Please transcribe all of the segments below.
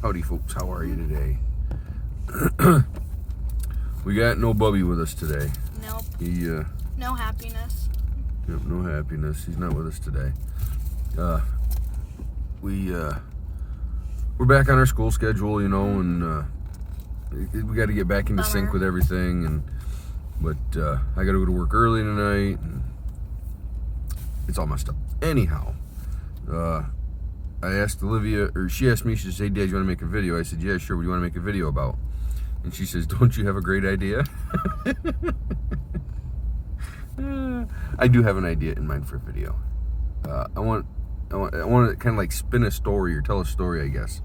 Howdy folks, how are you today? We got no Bubby with us today. Nope. No happiness. Yep, no happiness. He's not with us today. We're back on our school schedule, you know, and we got to get back into sync with everything. But I got to go to work early tonight, and it's all messed up. Anyhow, I asked Olivia, or she asked me, she said, "Hey, Dad, you want to make a video?" I said, "Yeah, sure. What do you want to make a video about?" And she says, "Don't you have a great idea?" I do have an idea in mind for a video. I want to kind of like spin a story or tell a story, I guess.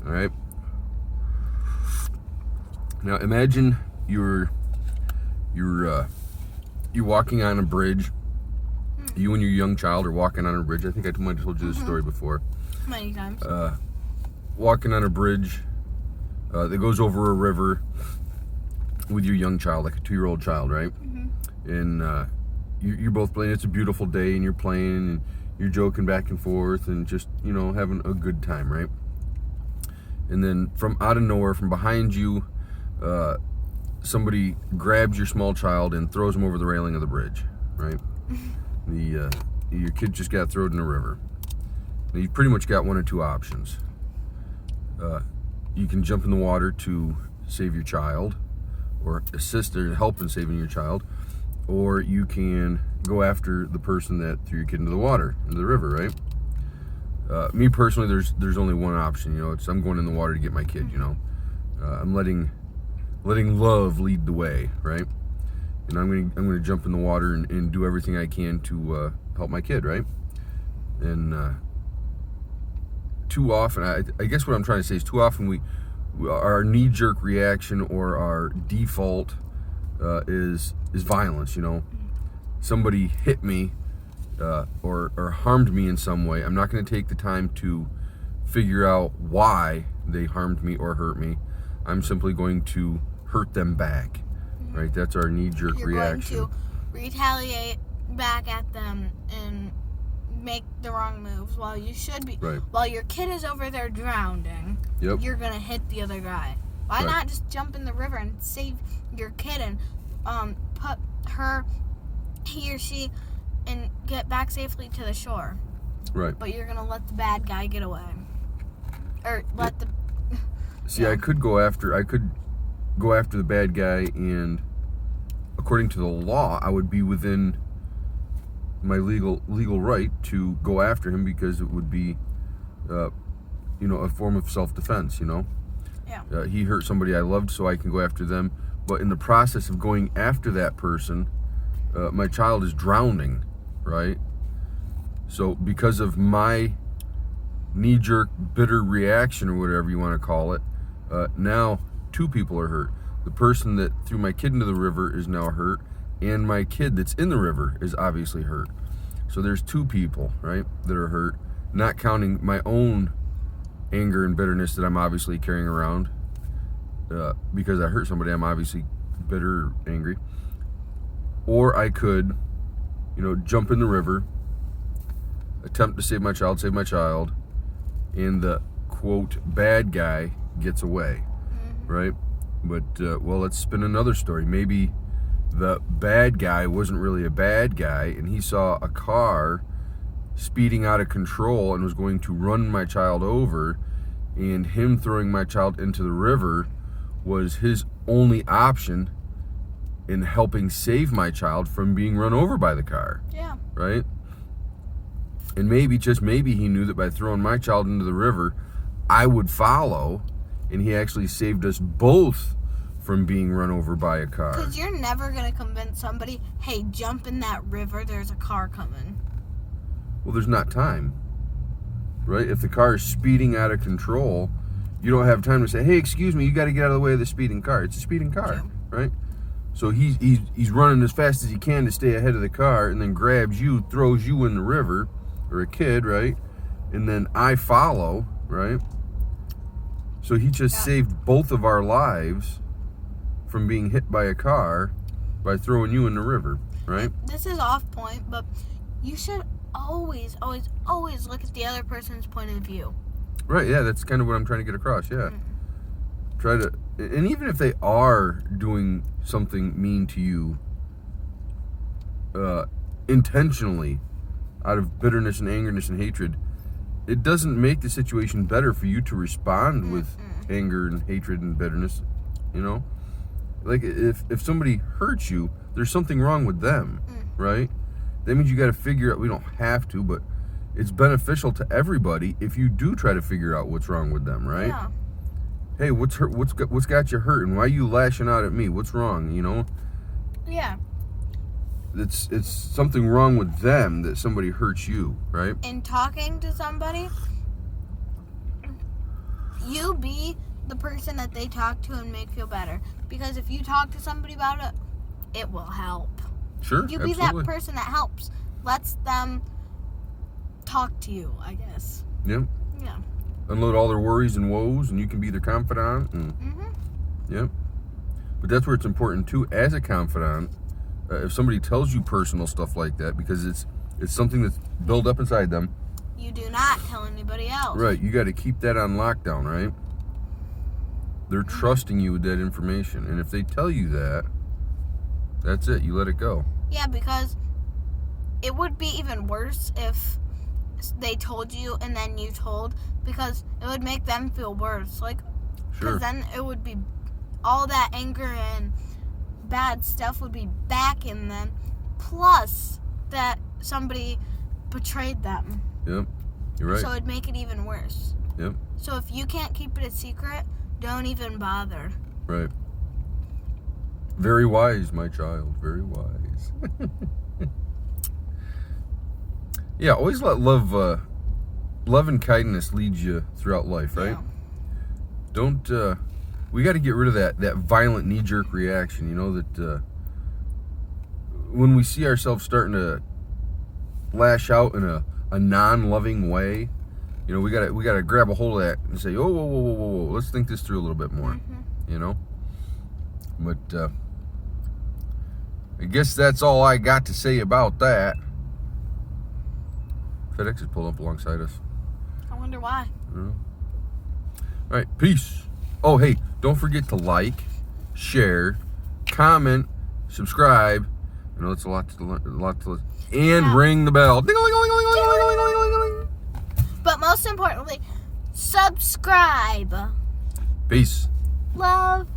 All right. Now imagine you're walking on a bridge. You and your young child are walking on a bridge. I think I might have told you this story before. Many times. Walking on a bridge that goes over a river with your young child, like a 2-year-old child, right? And you're both playing. It's a beautiful day, and you're playing, and you're joking back and forth, and just, you know, having a good time, right? And then from out of nowhere, from behind you, somebody grabs your small child and throws him over the railing of the bridge, right? Your kid just got thrown in the river. Now, you've pretty much got one or two options. You can jump in the water to save your child, or assist or help in saving your child, or you can go after the person that threw your kid into the water, into the river, right? Me personally, there's only one option. You know, I'm going in the water to get my kid. You know, I'm letting love lead the way, right? And I'm gonna jump in the water and do everything I can to help my kid, right? And too often, I guess what I'm trying to say is, too often our knee-jerk reaction or our default is violence. You know, somebody hit me or harmed me in some way. I'm not going to take the time to figure out why they harmed me or hurt me. I'm simply going to hurt them back. Right, that's our knee-jerk reaction. You're going to retaliate back at them and make the wrong moves while you should be. Right. While your kid is over there drowning, yep, you're going to hit the other guy. Why not just jump in the river and save your kid and put he or she, and get back safely to the shore? Right. But you're going to let the bad guy get away. Or let the... See, yeah. I could go after the bad guy, and according to the law, I would be within my legal right to go after him, because it would be, you know, a form of self-defense. You know, yeah. He hurt somebody I loved, so I can go after them. But in the process of going after that person, my child is drowning, right? So because of my knee-jerk, bitter reaction, or whatever you want to call it, now 2 people are hurt. The person that threw my kid into the river is now hurt, and my kid that's in the river is obviously hurt. So there's 2 people, right, that are hurt, not counting my own anger and bitterness that I'm obviously carrying around. Because I hurt somebody, I'm obviously bitter or angry. Or I could, you know, jump in the river, attempt to save my child, and the, quote, bad guy gets away, right? But, well, let's spin another story. Maybe the bad guy wasn't really a bad guy, and he saw a car speeding out of control and was going to run my child over, and him throwing my child into the river was his only option in helping save my child from being run over by the car. Yeah. Right? And maybe, just maybe, he knew that by throwing my child into the river, I would follow, and he actually saved us both from being run over by a car. Because you're never going to convince somebody, hey, jump in that river, there's a car coming. Well, there's not time, right? If the car is speeding out of control, you don't have time to say, hey, excuse me, you got to get out of the way of the speeding car. It's a speeding car, yeah, right? So he's running as fast as he can to stay ahead of the car, and then grabs you, throws you in the river, or a kid, right? And then I follow, right? So he just saved both of our lives from being hit by a car by throwing you in the river, right? This is off point, but you should always look at the other person's point of view. Right, yeah, that's kind of what I'm trying to get across, yeah. Try to, and even if they are doing something mean to you, intentionally, out of bitterness and angerness and hatred, it doesn't make the situation better for you to respond with anger and hatred and bitterness, you know? Like, if somebody hurts you, there's something wrong with them, right? That means you got to figure out, we don't have to, but it's beneficial to everybody if you do try to figure out what's wrong with them, right? Yeah. Hey, what's got you hurting? Why are you lashing out at me? What's wrong, you know? Yeah. It's something wrong with them that somebody hurts you, right? In talking to somebody, you be the person that they talk to and make feel better. Because if you talk to somebody about it, it will help. Sure, You be absolutely. that person that helps. Lets them talk to you, I guess. Yep. Yeah. Unload all their worries and woes, and you can be their confidant. And, Yep. But that's where it's important, too, as a confidant, if somebody tells you personal stuff like that, because it's something that's built up inside them. You do not tell anybody else. Right, you got to keep that on lockdown, right? They're trusting you with that information. And if they tell you that, that's it. You let it go. Yeah, because it would be even worse if they told you and then you told, because it would make them feel worse. Like, Sure. because then it would be all that anger and bad stuff would be back in them, plus that somebody betrayed them. Yep. You're right. So it'd make it even worse. Yep. So if you can't keep it a secret, don't even bother. Right. Very wise, my child. Very wise. Yeah, always let love and kindness lead you throughout life, right? Yeah. Don't, we got to get rid of that violent knee-jerk reaction, you know, that when we see ourselves starting to lash out in a non-loving way, you know, we gotta grab a hold of that and say, oh, whoa, let's think this through a little bit more, you know? But, I guess that's all I got to say about that. FedEx has pulled up alongside us. I wonder why. I don't know. All right, peace. Oh, hey, don't forget to like, share, comment, subscribe. I know it's a lot to and ring the bell. Ding-a-ling-a-ling-a-ling-a-ling-a-ling-a-ling. But most importantly, subscribe. Peace. Love.